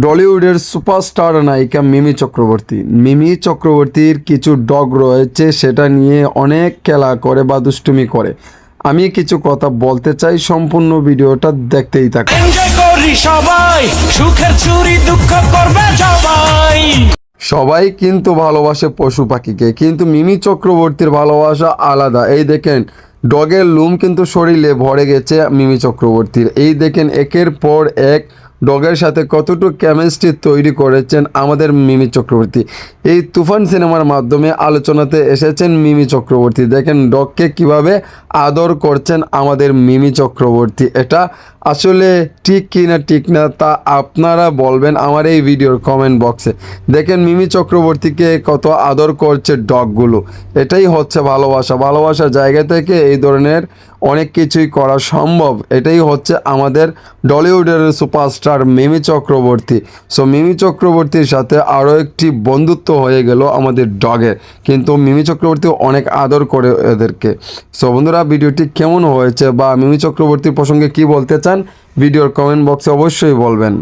টলিউডের superstar নায়িকা মিমি চক্রবর্তী। মিমি চক্রবর্তীর কিছু ডগ রয়েছে, সেটা নিয়ে অনেক খেলা করে বা দুষ্টুমি করে। আমি কিছু কথা বলতে চাই, সম্পূর্ণ ভিডিওটা দেখতেই থাকুন। সবাই কিন্তু ভালোবাসে পশু পাখিকে, কিন্তু মিমি চক্রবর্তীর ভালোবাসা আলাদা। এই দেখেন, ডগের লুম কিন্তু শরীরে ভরে গেছে মিমি চক্রবর্তীর। এই দেখেন, একের পর এক ডগের সাথে কতটুকু কেমিস্ট্রি তৈরি করেছেন আমাদের মিমি চক্রবর্তী। এই তুফান সিনেমার মাধ্যমে আলোচনাতে এসেছেন মিমি চক্রবর্তী। দেখেন ডগকে কিভাবে আদর করছেন আমাদের মিমি চক্রবর্তী। এটা আসলে ঠিক কি না ঠিক না তা আপনারা বলবেন আমার এই ভিডিওর কমেন্ট বক্সে। দেখেন মিমি চক্রবর্তীকে কত আদর করছে ডগগুলো। এটাই হচ্ছে ভালোবাসা। ভালোবাসার জায়গা থেকে এই ধরনের অনেক কিছুই করা সম্ভব। এটাই হচ্ছে আমাদের টলিউডের সুপারস্টার মিমি চক্রবর্তী। সো মিমি চক্রবর্তীর সাথে আরও একটি বন্ধুত্ব হয়ে গেল আমাদের ডগের, কিন্তু মিমি চক্রবর্তী অনেক আদর করে এদেরকে। সো বন্ধুরা, ভিডিওটি কেমন হয়েছে বা মিমি চক্রবর্তীর প্রসঙ্গে কি বলতে চান ভিডিওর কমেন্ট বক্সে অবশ্যই বলবেন।